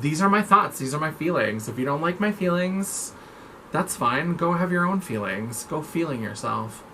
these are my thoughts. These are my feelings. If you don't like my feelings, that's fine. Go have your own feelings. Go feeling yourself.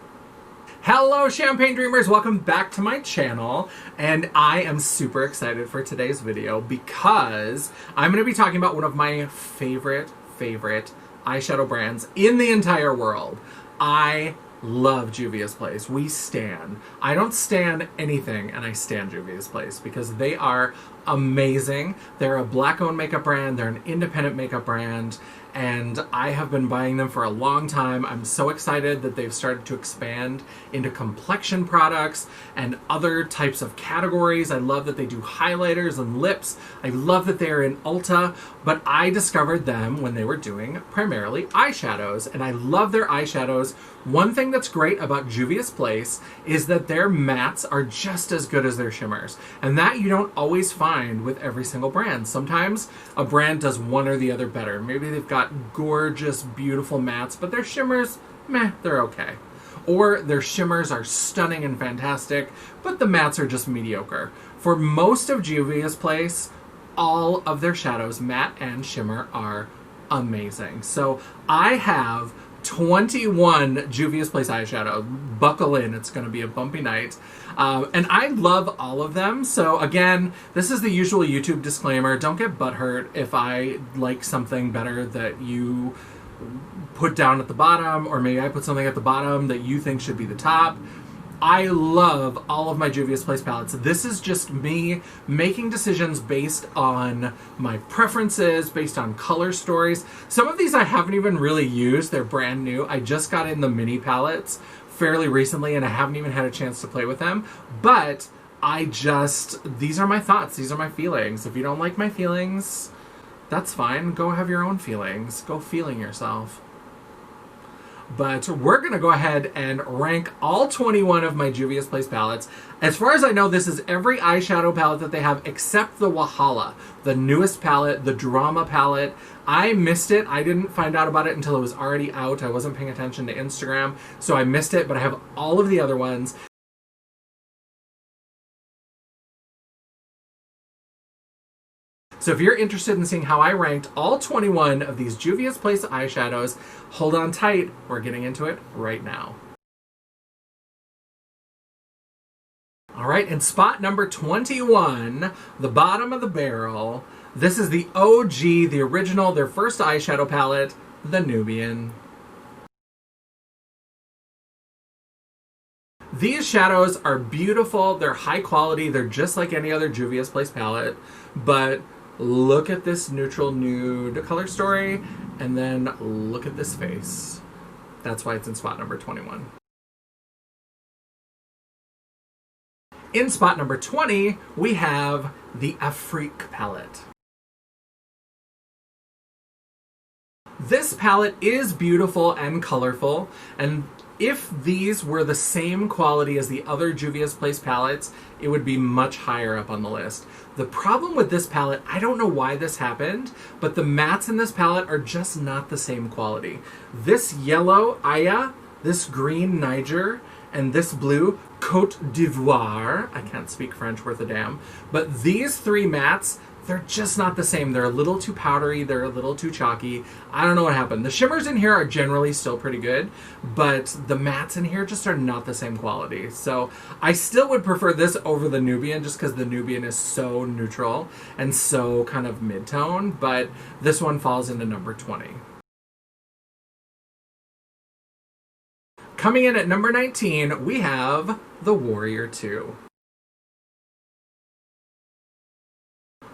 Hello, Champagne Dreamers. Welcome back to my channel. And I am super excited for today's video because I'm going to be talking about one of my favorite eyeshadow brands in the entire world. I love Juvia's Place. We stan. I don't stan anything, and I stan Juvia's Place because they are amazing. They're a Black-owned makeup brand. They're an independent makeup brand, and I have been buying them for a long time. I'm so excited that they've started to expand into complexion products and other types of categories. I love that they do highlighters and lips. I love that they're in Ulta, but I discovered them when they were doing primarily eyeshadows, and I love their eyeshadows. One thing that's great about Juvia's Place is that their mattes are just as good as their shimmers, and that you don't always find with every single brand. Sometimes a brand does one or the other better. Maybe they've got gorgeous, beautiful mattes, but their shimmers, meh, they're okay. Or their shimmers are stunning and fantastic, but the mattes are just mediocre. For most of Juvia's Place, all of their shadows, matte and shimmer, are amazing. So I have 21 Juvia's Place eyeshadow. Buckle in, it's going to be a bumpy night. And I love all of them. So again, this is the usual YouTube disclaimer. Don't get butthurt if I like something better that you put down at the bottom, or maybe I put something at the bottom that you think should be the top. I love all of my Juvia's Place palettes. This is just me making decisions based on my preferences, based on color stories. Some of these I haven't even really used. They're brand new. I just got in the mini palettes fairly recently, and I haven't even had a chance to play with them. But these are my thoughts. These are my feelings. If you don't like my feelings, that's fine. Go have your own feelings. Go feeling yourself. But we're going to go ahead and rank all 21 of my Juvia's Place palettes. As far as I know, this is every eyeshadow palette that they have except the Wahala, the newest palette, the Drama palette. I missed it. I didn't find out about it until it was already out. I wasn't paying attention to Instagram, so I missed it, but I have all of the other ones. So if you're interested in seeing how I ranked all 21 of these Juvia's Place eyeshadows, hold on tight. We're getting into it right now. All right, in spot number 21, the bottom of the barrel, this is the OG, the original, their first eyeshadow palette, the Nubian. These shadows are beautiful. They're high quality. They're just like any other Juvia's Place palette, but look at this neutral nude color story, and then look at this face. That's why it's in spot number 21. In spot number 20, we have the Afrique palette. This palette is beautiful and colorful, and if these were the same quality as the other Juvia's Place palettes, it would be much higher up on the list. The problem with this palette, I don't know why this happened, but the mattes in this palette are just not the same quality. This yellow, Aya, this green, Niger, and this blue, Côte d'Ivoire, I can't speak French worth a damn, but these three mattes, they're just not the same. They're a little too powdery. They're a little too chalky. I don't know what happened. The shimmers in here are generally still pretty good, but the mattes in here just are not the same quality. So I still would prefer this over the Nubian just because the Nubian is so neutral and so kind of mid-tone, but this one falls into number 20. Coming in at number 19, we have the Warrior 2.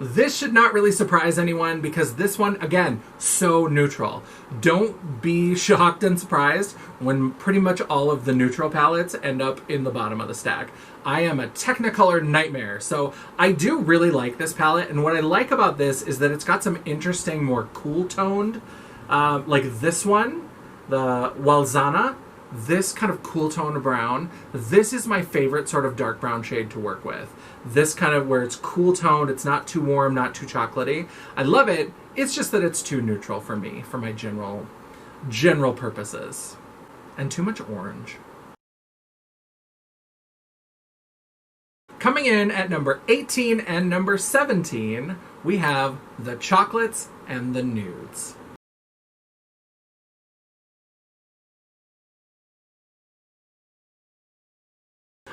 This should not really surprise anyone because this one, again, so neutral. Don't be shocked and surprised when pretty much all of the neutral palettes end up in the bottom of the stack. I am a Technicolor nightmare, so I do really like this palette, and what I like about this is that it's got some interesting, more cool-toned, like this one, the Walzana, this kind of cool-toned brown. This is my favorite sort of dark brown shade to work with. This kind of where it's cool-toned, it's not too warm, not too chocolatey. I love it. It's just that it's too neutral for me, for my general purposes. And too much orange. Coming in at number 18 and number 17, we have the chocolates and the nudes.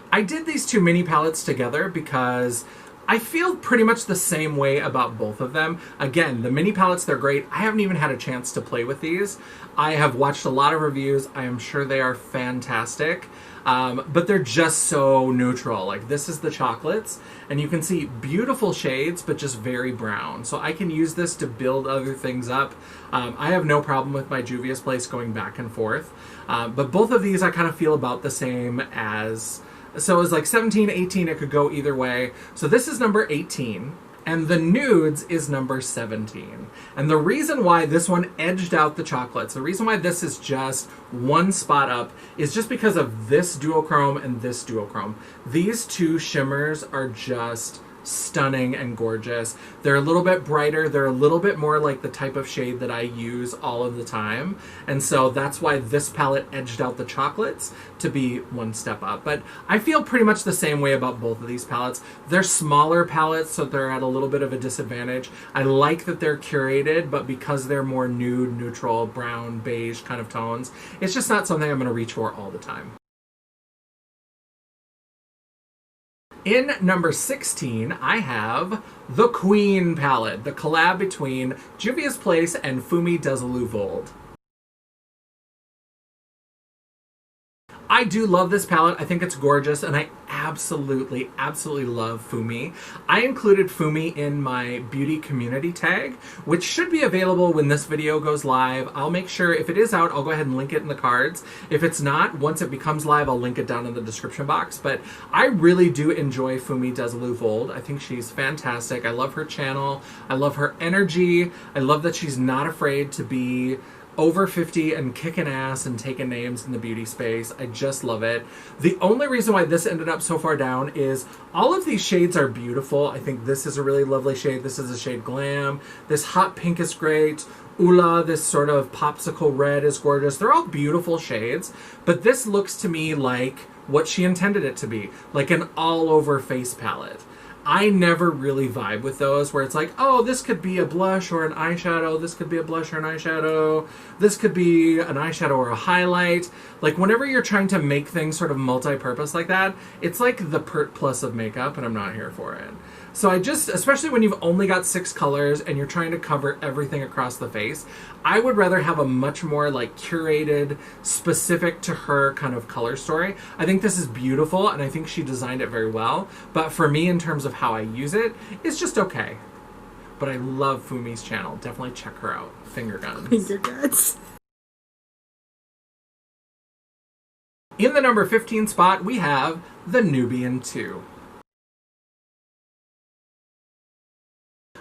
I did these two mini palettes together because I feel pretty much the same way about both of them. Again, the mini palettes, they're great. I haven't even had a chance to play with these. I have watched a lot of reviews. I am sure they are fantastic. But they're just so neutral. Like, this is the chocolates, and you can see beautiful shades, but just very brown. So I can use this to build other things up. I have no problem with my Juvia's Place going back and forth. But both of these I kind of feel about the same as... So it was like 17, 18, it could go either way. So this is number 18, and the Nudes is number 17. And the reason why this one edged out the chocolates, the reason why this is just one spot up, is just because of this duochrome and this duochrome. These two shimmers are just stunning and gorgeous. They're a little bit brighter. They're a little bit more like the type of shade that I use all of the time. And so that's why this palette edged out the chocolates to be one step up. But I feel pretty much the same way about both of these palettes. They're smaller palettes, so they're at a little bit of a disadvantage. I like that they're curated, but because they're more nude, neutral, brown, beige kind of tones, it's just not something I'm going to reach for all the time. In number 16, I have the Queen palette, the collab between Juvia's Place and Fumi Zulu Vold. I do love this palette. I think it's gorgeous, and I absolutely, absolutely love Fumi. I included Fumi in my beauty community tag, which should be available when this video goes live. I'll make sure, if it is out, I'll go ahead and link it in the cards. If it's not, once it becomes live, I'll link it down in the description box. But I really do enjoy Fumi Zulu Vold. I think she's fantastic. I love her channel. I love her energy. I love that she's not afraid to be over 50 and kicking ass and taking names in the beauty space. I just love it. The only reason why this ended up so far down is all of these shades are beautiful. I think this is a really lovely shade. This is a shade Glam. This hot pink is great. Ula, this sort of popsicle red is gorgeous. They're all beautiful shades, but this looks to me like what she intended it to be, like an all-over face palette. I never really vibe with those where it's like, oh, this could be a blush or an eyeshadow, this could be a blush or an eyeshadow, this could be an eyeshadow or a highlight. Like, whenever you're trying to make things sort of multi-purpose like that, it's like the Pert Plus of makeup, and I'm not here for it. So I just, especially when you've only got 6 colors and you're trying to cover everything across the face, I would rather have a much more like curated, specific to her kind of color story. I think this is beautiful, and I think she designed it very well. But for me, in terms of how I use it, it's just okay. But I love Fumi's channel. Definitely check her out. Finger guns. Finger guns. In the number 15 spot, we have the Nubian 2.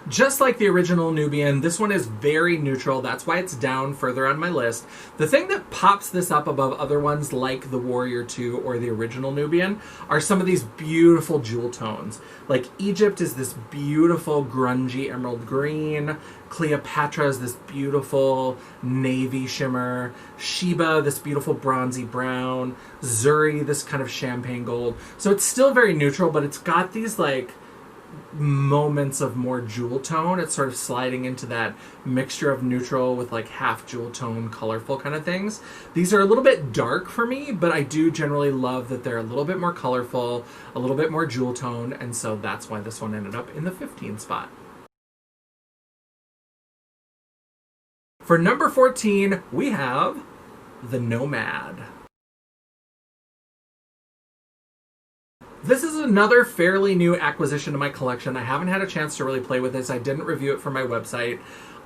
Just like the original Nubian, this one is very neutral. That's why it's down further on my list. The thing that pops this up above other ones like the Warrior 2 or the original Nubian are some of these beautiful jewel tones. Like Egypt is this beautiful grungy emerald green. Cleopatra is this beautiful navy shimmer. Sheba, this beautiful bronzy brown. Zuri, this kind of champagne gold. So it's still very neutral, but it's got these like moments of more jewel tone. It's sort of sliding into that mixture of neutral with like half jewel tone, colorful kind of things. These are a little bit dark for me, but I do generally love that they're a little bit more colorful, a little bit more jewel tone, and so that's why this one ended up in the 15 spot. For number 14, we have the Nomad. This is another fairly new acquisition to my collection. I haven't had a chance to really play with this. I didn't review it for my website.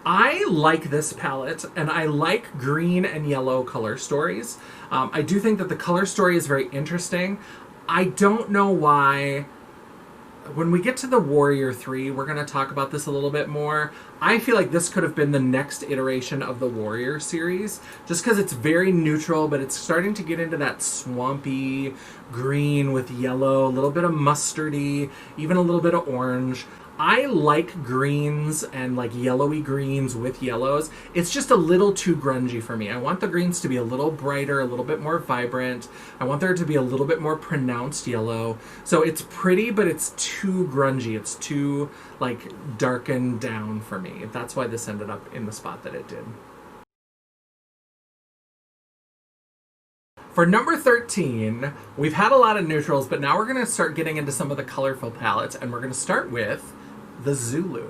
I like this palette, and I like green and yellow color stories. I do think that the color story is very interesting. I don't know why. When we get to the Warrior 3, we're going to talk about this a little bit more. I feel like this could have been the next iteration of the Warrior series, just because it's very neutral, but it's starting to get into that swampy green with yellow, a little bit of mustardy, even a little bit of orange. I like greens and like yellowy greens with yellows. It's just a little too grungy for me. I want the greens to be a little brighter, a little bit more vibrant. I want there to be a little bit more pronounced yellow. So it's pretty, but it's too grungy. It's too like darkened down for me. That's why this ended up in the spot that it did. For number 13, we've had a lot of neutrals, but now we're going to start getting into some of the colorful palettes, and we're going to start with the Zulu.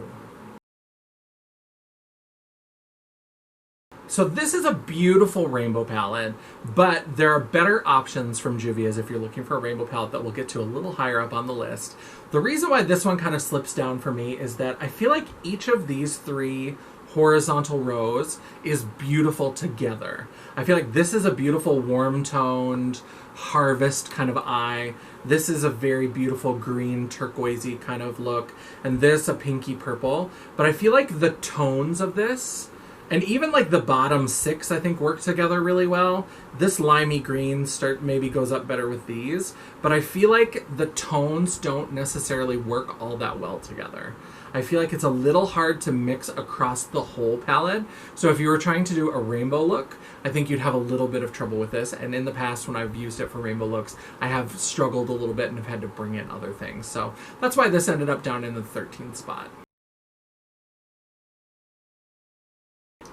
So this is a beautiful rainbow palette, but there are better options from Juvia's if you're looking for a rainbow palette that we'll get to a little higher up on the list. The reason why this one kind of slips down for me is that I feel like each of these three horizontal rows is beautiful together. I feel like this is a beautiful warm-toned harvest kind of eye. This is a very beautiful green turquoisey kind of look, and this a pinky purple. But I feel like the tones of this, and even like the bottom six, I think work together really well. This limey green maybe goes up better with these, but I feel like the tones don't necessarily work all that well together. I feel like it's a little hard to mix across the whole palette. So if you were trying to do a rainbow look, I think you'd have a little bit of trouble with this. And in the past, when I've used it for rainbow looks, I have struggled a little bit and have had to bring in other things. So that's why this ended up down in the 13th spot.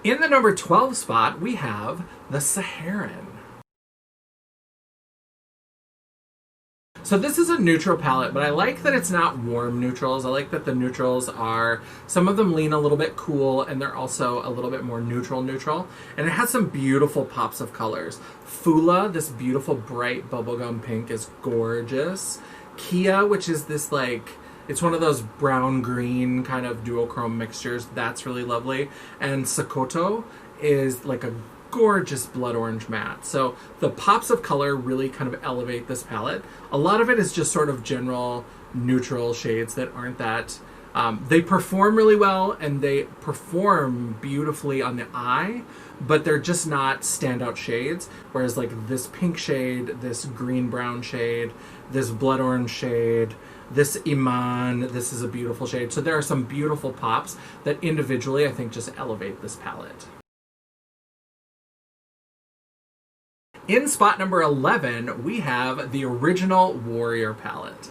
In the number 12 spot, we have the Saharan. So this is a neutral palette, but I like that it's not warm neutrals. I like that the neutrals are, some of them lean a little bit cool, and they're also a little bit more neutral. And it has some beautiful pops of colors. Fula, this beautiful bright bubblegum pink, is gorgeous. Kia, which is this like, it's one of those brown-green kind of duochrome mixtures. That's really lovely. And Sokoto is like a gorgeous blood orange matte. So the pops of color really kind of elevate this palette. A lot of it is just sort of general neutral shades that aren't that... they perform really well, and they perform beautifully on the eye, but they're just not standout shades. Whereas like this pink shade, this green-brown shade, this blood orange shade, this Iman, this is a beautiful shade. So there are some beautiful pops that individually I think just elevate this palette. In spot number 11, we have the original Warrior palette.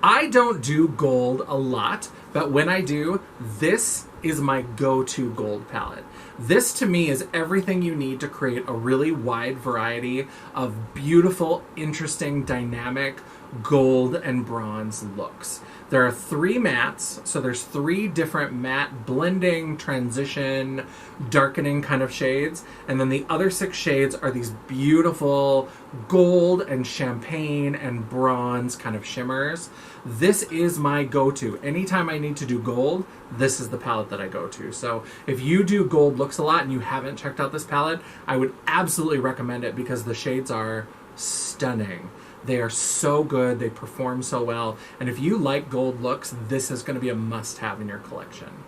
I don't do gold a lot, but when I do, this is my go-to gold palette. This to me is everything you need to create a really wide variety of beautiful, interesting, dynamic gold and bronze looks. There are 3 mattes, so there's 3 different matte blending, transition, darkening kind of shades, and then the other 6 shades are these beautiful gold and champagne and bronze kind of shimmers. This is my go-to. Anytime I need to do gold, this is the palette that I go to. So if you do gold looks a lot and you haven't checked out this palette, I would absolutely recommend it because the shades are stunning. They are so good, they perform so well, and if you like gold looks, this is going to be a must-have in your collection.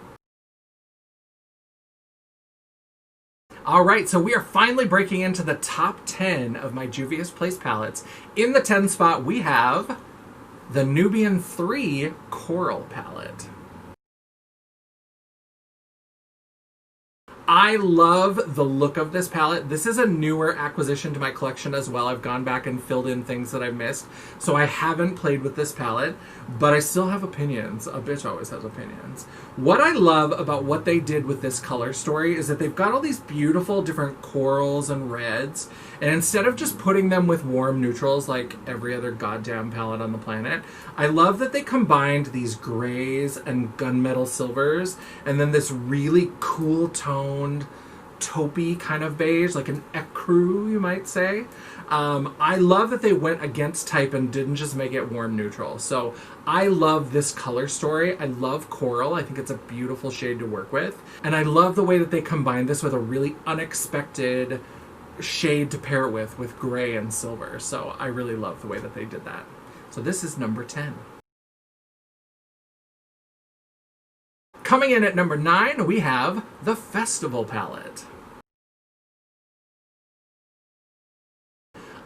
Alright, so we are finally breaking into the top 10 of my Juvia's Place palettes. In the 10th spot, we have the Nubian 3 Coral palette. I love the look of this palette. This is a newer acquisition to my collection as well. I've gone back and filled in things that I missed. So I haven't played with this palette, but I still have opinions. A bitch always has opinions. What I love about what they did with this color story is that they've got all these beautiful different corals and reds, and instead of just putting them with warm neutrals like every other goddamn palette on the planet, I love that they combined these grays and gunmetal silvers, and then this really cool toned taupey kind of beige, like an ecru, you might say. I love that they went against type and didn't just make it warm neutral. So I love this color story. I love coral. I think it's a beautiful shade to work with. And I love the way that they combined this with a really unexpected shade to pair it with gray and silver. So I really love the way that they did that. So this is number 10. Coming in at number 9, we have the Festival palette.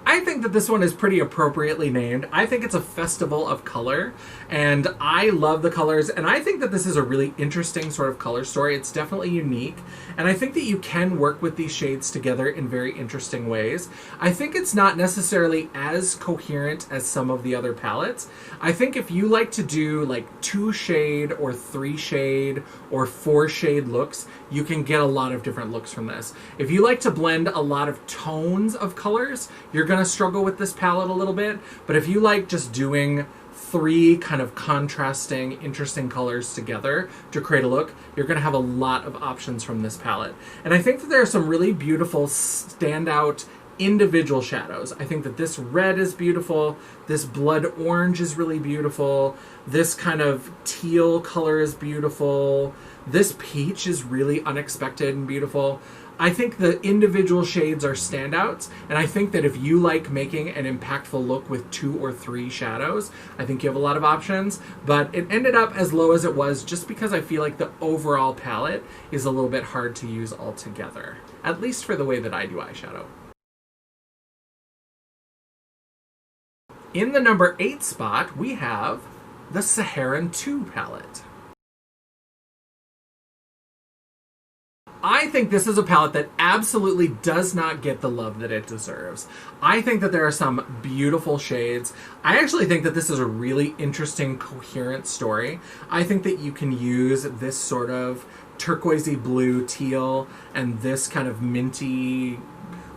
I I think that this one is pretty appropriately named. I think it's a festival of color, and I love the colors, and I think that this is a really interesting sort of color story. It's definitely unique, and I think that you can work with these shades together in very interesting ways. I think it's not necessarily as coherent as some of the other palettes. I think if you like to do like 2 shade or 3 shade or 4 shade looks, you can get a lot of different looks from this. If you like to blend a lot of tones of colors, you're going to struggle with this palette a little bit. But if you like just doing 3 kind of contrasting, interesting colors together to create a look, you're going to have a lot of options from this palette. And I think that there are some really beautiful standout individual shadows. I think that this red is beautiful, this blood orange is really beautiful, this kind of teal color is beautiful, this peach is really unexpected and beautiful. I think the individual shades are standouts, and I think that if you like making an impactful look with 2 or 3 shadows, I think you have a lot of options, but it ended up as low as it was just because I feel like the overall palette is a little bit hard to use altogether, at least for the way that I do eyeshadow. In the number 8 spot, we have the Saharan 2 palette. I think this is a palette that absolutely does not get the love that it deserves. I think that there are some beautiful shades. I actually think that this is a really interesting, coherent story. I think that you can use this sort of turquoisey blue teal and this kind of minty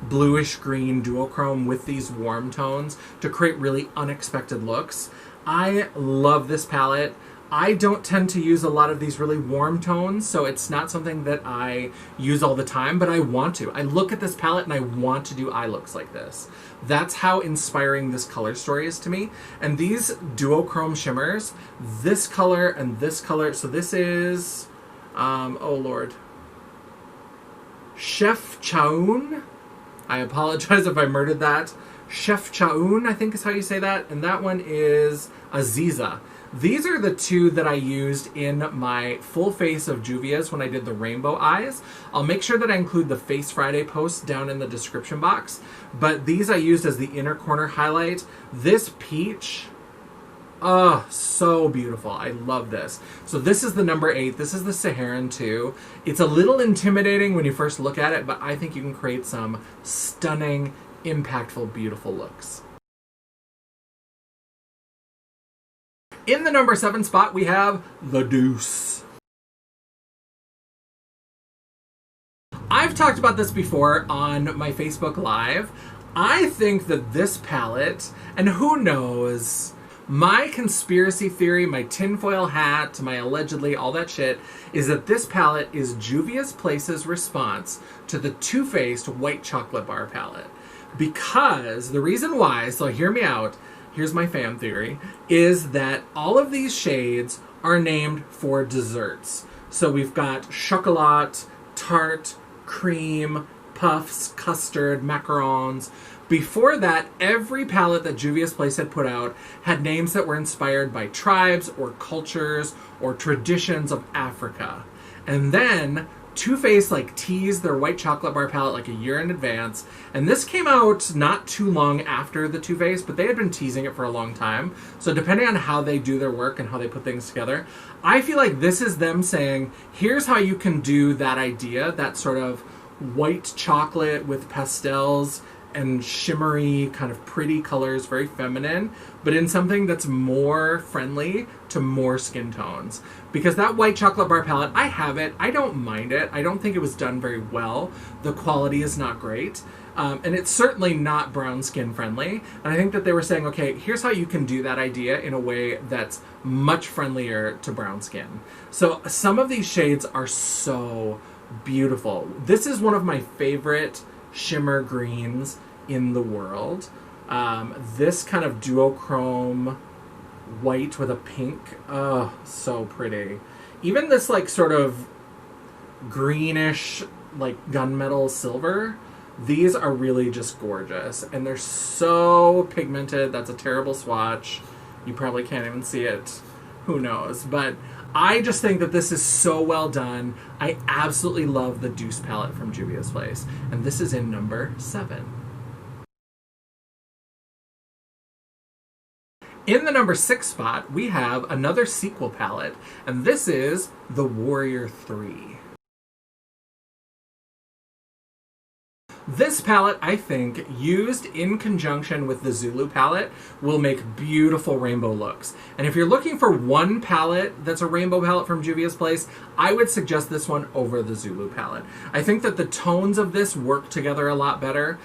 bluish green duochrome with these warm tones to create really unexpected looks. I love this palette. I don't tend to use a lot of these really warm tones, so it's not something that I use all the time, but I want to. I look at this palette and I want to do eye looks like this. That's how inspiring this color story is to me. And these duochrome shimmers, this color and this color, so this is, oh Lord, Chef Chaoun. I apologize if I murdered that. Chef Chaoun, I think is how you say that. And that one is Aziza. These are the 2 that I used in my full face of Juvia's when I did the rainbow eyes. I'll make sure that I include the Face Friday post down in the description box. But these I used as the inner corner highlight. This peach, oh, so beautiful. I love this. So this is the number 8. This is the Saharan 2. It's a little intimidating when you first look at it, but I think you can create some stunning, impactful, beautiful looks. In the number 7 spot, we have the Douce. I've talked about this before on my Facebook Live. I think that this palette, and who knows, my conspiracy theory, my tinfoil hat, my allegedly, all that shit, is that this palette is Juvia's Place's response to the Too Faced White Chocolate Bar palette. Because the reason why, so hear me out, here's my fan theory, is that all of these shades are named for desserts. So we've got chocolat, tart, cream, puffs, custard, macarons. Before that, every palette that Juvia's Place had put out had names that were inspired by tribes or cultures or traditions of Africa. And then Too Faced teased their white chocolate bar palette a year in advance, and this came out not too long after the Too Faced, but they had been teasing it for a long time. So depending on how they do their work and how they put things together, I feel like this is them saying, here's how you can do that idea, that sort of white chocolate with pastels and shimmery, kind of pretty colors, very feminine, but in something that's more friendly to more skin tones. Because that white chocolate bar palette, I have it. I don't mind it. I don't think it was done very well. The quality is not great. And it's certainly not brown skin friendly. And I think that they were saying, okay, here's how you can do that idea in a way that's much friendlier to brown skin. So some of these shades are so beautiful. This is one of my favorite shimmer greens in the world. This kind of duochrome white with a pink, oh, so pretty. Even this sort of greenish gunmetal silver, these are really just gorgeous, and they're so pigmented. That's a terrible swatch. You probably can't even see it. Who knows? But I just think that this is so well done. I absolutely love the Douce palette from Juvia's Place. And this is in number 7. In the number 6 spot, we have another sequel palette, and this is the Warrior 3. This palette, I think, used in conjunction with the Zulu palette, will make beautiful rainbow looks. And if you're looking for one palette that's a rainbow palette from Juvia's Place, I would suggest this one over the Zulu palette. I think that the tones of this work together a lot better.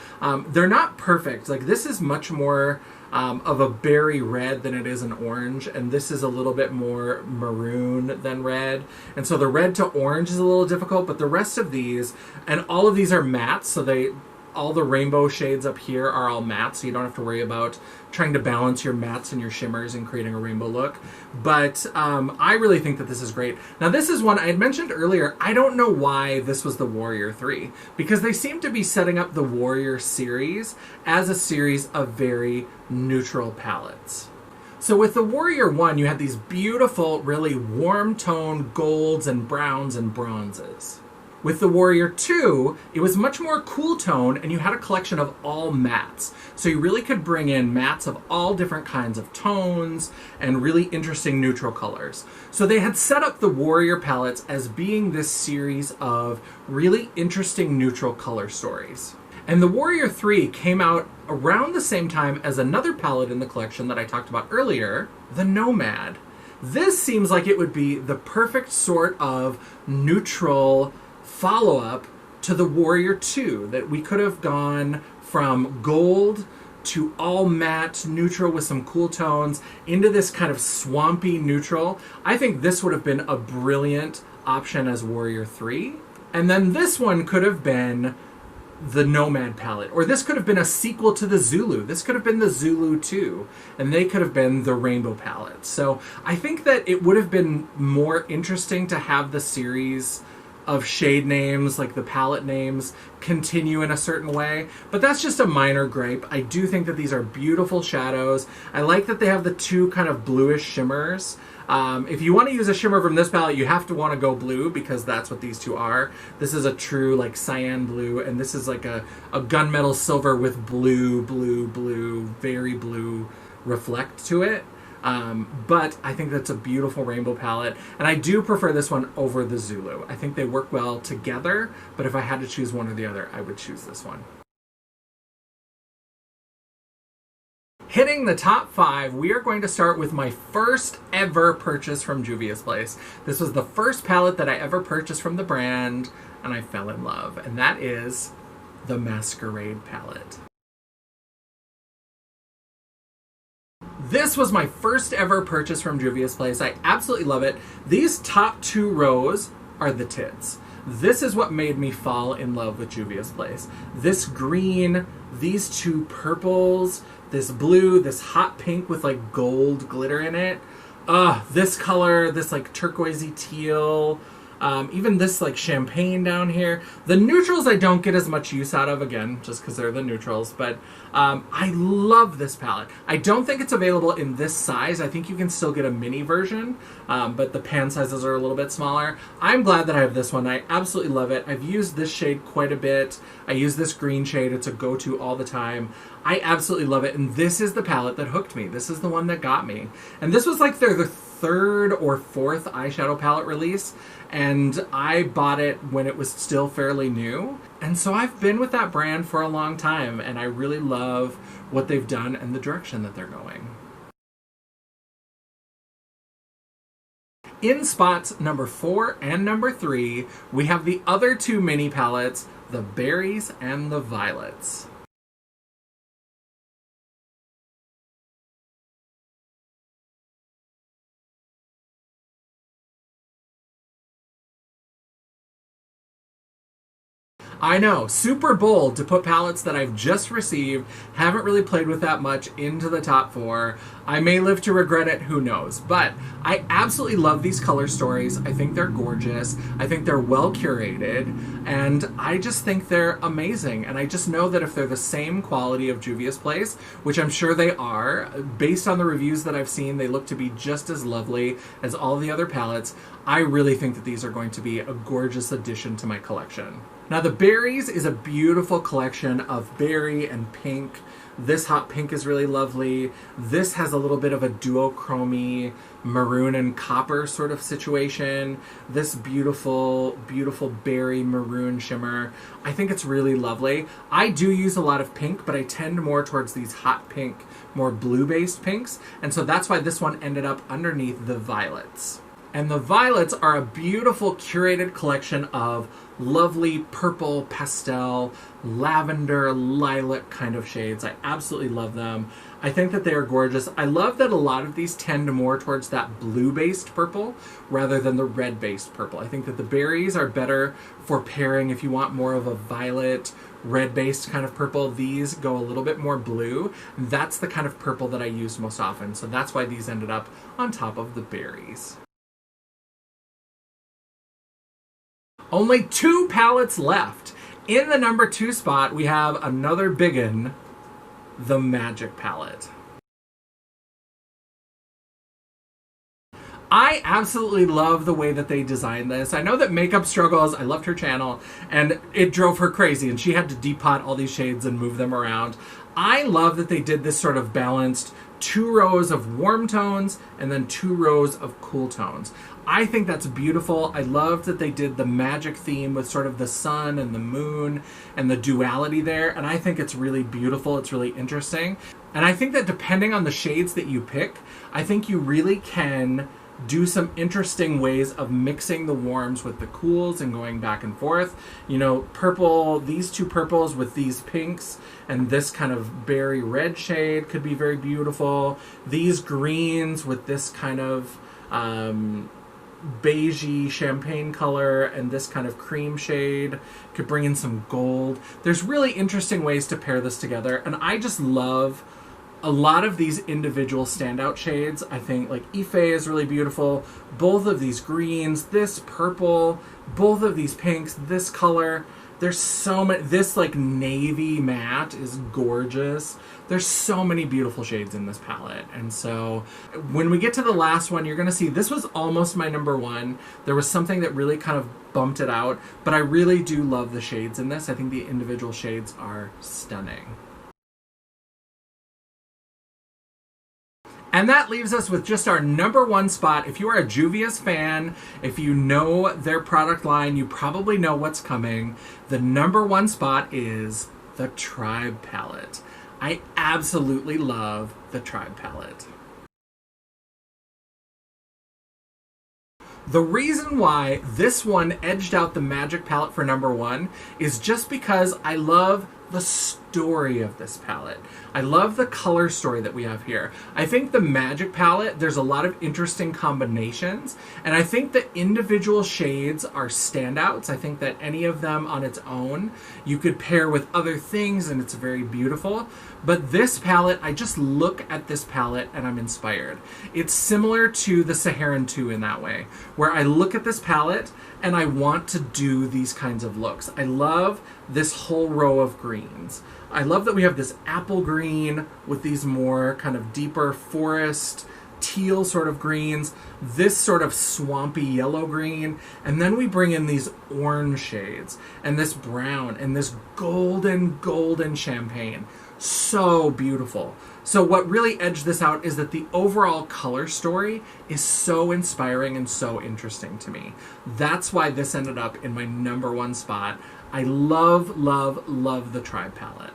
They're not perfect. Like, this is much more of a berry red than it is an orange, and this is a little bit more maroon than red. And so the red to orange is a little difficult, but the rest of these, and all of these are matte, so all the rainbow shades up here are all matte, so you don't have to worry about trying to balance your mattes and your shimmers and creating a rainbow look. But I really think that this is great. Now, this is one I had mentioned earlier. I don't know why this was the Warrior 3, because they seem to be setting up the Warrior series as a series of very neutral palettes. So with the Warrior 1, you had these beautiful, really warm tone golds and browns and bronzes. With the Warrior 2, it was much more cool tone, and you had a collection of all mattes. So you really could bring in mattes of all different kinds of tones and really interesting neutral colors. So they had set up the Warrior palettes as being this series of really interesting neutral color stories. And the Warrior 3 came out around the same time as another palette in the collection that I talked about earlier, the Nomad. This seems like it would be the perfect sort of neutral follow-up to the Warrior 2, that we could have gone from gold to all matte neutral with some cool tones into this kind of swampy neutral. I think this would have been a brilliant option as Warrior 3. And then this one could have been the Nomad palette, or this could have been a sequel to the Zulu. This could have been the Zulu 2, and they could have been the rainbow palette. So I think that it would have been more interesting to have the series of shade names, like the palette names, continue in a certain way. But that's just a minor gripe. I do think that these are beautiful shadows. I like that they have the two kind of bluish shimmers. If you want to use a shimmer from this palette, you have to want to go blue, because that's what these two are. This is a true like cyan blue, and this is like a gunmetal silver with blue, very blue reflect to it. But I think that's a beautiful rainbow palette, and I do prefer this one over the Zulu. I think they work well together, but if I had to choose one or the other, I would choose this one. Hitting the top 5, we are going to start with my first ever purchase from Juvia's Place. This was the first palette that I ever purchased from the brand, and I fell in love, and that is the Masquerade palette. This was my first ever purchase from Juvia's Place. I absolutely love it. These top 2 rows are the tits. This is what made me fall in love with Juvia's Place. This green, these 2 purples, this blue, this hot pink with like gold glitter in it. This color, this like turquoisey teal, even this like champagne down here. The neutrals I don't get as much use out of, again, just because they're the neutrals, but I love this palette. I don't think it's available in this size. I think you can still get a mini version, but the pan sizes are a little bit smaller. I'm glad that I have this one. I absolutely love it. I've used this shade quite a bit. I use this green shade. It's a go-to all the time. I absolutely love it, and this is the palette that hooked me. This is the one that got me. And this was like their 3rd or 4th eyeshadow palette release, and I bought it when it was still fairly new. And so I've been with that brand for a long time, and I really love what they've done and the direction that they're going. In spots number 4 and number 3, we have the other 2 mini palettes, the Berries and the Violets. I know, super bold to put palettes that I've just received, haven't really played with that much, into the top 4. I may live to regret it, who knows. But I absolutely love these color stories. I think they're gorgeous. I think they're well curated. And I just think they're amazing. And I just know that if they're the same quality of Juvia's Place, which I'm sure they are, based on the reviews that I've seen, they look to be just as lovely as all the other palettes. I really think that these are going to be a gorgeous addition to my collection. Now, the Berries is a beautiful collection of berry and pink. This hot pink is really lovely. This has has a little bit of a duochrome maroon and copper sort of situation. This beautiful, beautiful berry maroon shimmer. I think it's really lovely. I do use a lot of pink, but I tend more towards these hot pink, more blue-based pinks. And so that's why this one ended up underneath the violets. And the violets are a beautiful curated collection of lovely purple, pastel, lavender, lilac kind of shades. I absolutely love them. I think that they are gorgeous. I love that a lot of these tend more towards that blue-based purple rather than the red-based purple. I think that the berries are better for pairing if you want more of a violet, red-based kind of purple. These go a little bit more blue. That's the kind of purple that I use most often. So that's why these ended up on top of the berries. Only 2 palettes left. In the number 2 spot, we have another biggin, the Magic palette. I absolutely love the way that they designed this. I know that Makeup Struggles, I loved her channel, and it drove her crazy, and she had to depot all these shades and move them around. I love that they did this sort of balanced 2 rows of warm tones and then 2 rows of cool tones. I think that's beautiful. I love that they did the magic theme with sort of the sun and the moon and the duality there, and I think it's really beautiful. It's really interesting. And I think that depending on the shades that you pick, I think you really can do some interesting ways of mixing the warms with the cools and going back and forth. You know, purple, these 2 purples with these pinks and this kind of berry red shade could be very beautiful. These greens with this kind of beigey champagne color and this kind of cream shade could bring in some gold. There's really interesting ways to pair this together, and I just love a lot of these individual standout shades. I think like Ife is really beautiful. Both of these greens, this purple, both of these pinks, this color. There's so many. This like navy matte is gorgeous. There's so many beautiful shades in this palette. And so when we get to the last one, you're going to see this was almost my number 1. There was something that really kind of bumped it out, but I really do love the shades in this. I think the individual shades are stunning. And that leaves us with just our number 1 spot. If you are a Juvia's fan, if you know their product line, you probably know what's coming. The number 1 spot is the Tribe palette. I absolutely love the Tribe palette. The reason why this one edged out the Magic palette for number 1 is just because I love the story of this palette. I love the color story that we have here. I think the Magic palette, there's a lot of interesting combinations, and I think that individual shades are standouts. I think that any of them on its own, you could pair with other things, and it's very beautiful. But this palette, I just look at this palette and I'm inspired. It's similar to the Saharan 2 in that way, where I look at this palette and I want to do these kinds of looks. I love this whole row of greens. I love that we have this apple green with these more kind of deeper forest, teal sort of greens, this sort of swampy yellow green, and then we bring in these orange shades, and this brown, and this golden champagne. So beautiful. So what really edged this out is that the overall color story is so inspiring and so interesting to me. That's why this ended up in my number 1 spot. I love, love, love the Tribe palette.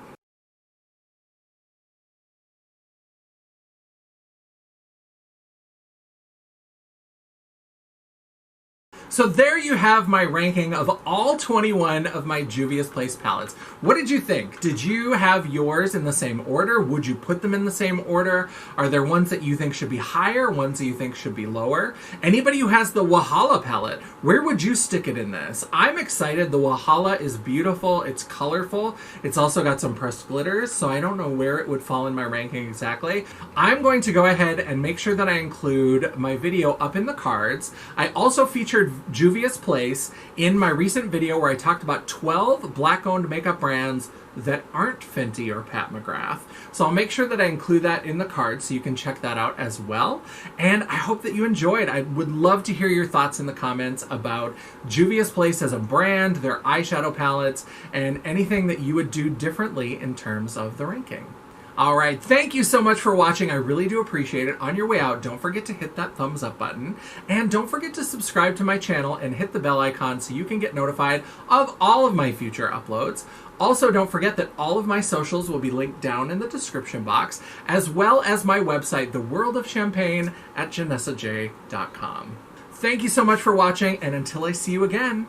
So there you have my ranking of all 21 of my Juvia's Place palettes. What did you think? Did you have yours in the same order? Would you put them in the same order? Are there ones that you think should be higher, ones that you think should be lower? Anybody who has the Wahala palette, where would you stick it in this? I'm excited. The Wahala is beautiful. It's colorful. It's also got some pressed glitters, so I don't know where it would fall in my ranking exactly. I'm going to go ahead and make sure that I include my video up in the cards. I also featured Juvia's Place in my recent video where I talked about 12 black-owned makeup brands that aren't Fenty or Pat McGrath. So I'll make sure that I include that in the cards so you can check that out as well. And I hope that you enjoyed. I would love to hear your thoughts in the comments about Juvia's Place as a brand, their eyeshadow palettes, and anything that you would do differently in terms of the ranking. All right, thank you so much for watching. I really do appreciate it. On your way out, don't forget to hit that thumbs up button. And don't forget to subscribe to my channel and hit the bell icon so you can get notified of all of my future uploads. Also, don't forget that all of my socials will be linked down in the description box, as well as my website, The World of Champagne, at janessaj.com. Thank you so much for watching, and until I see you again,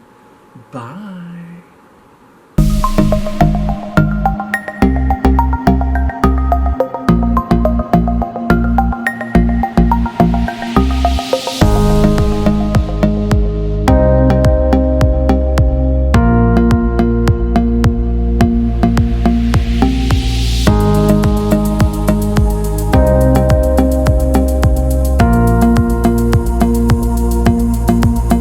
bye.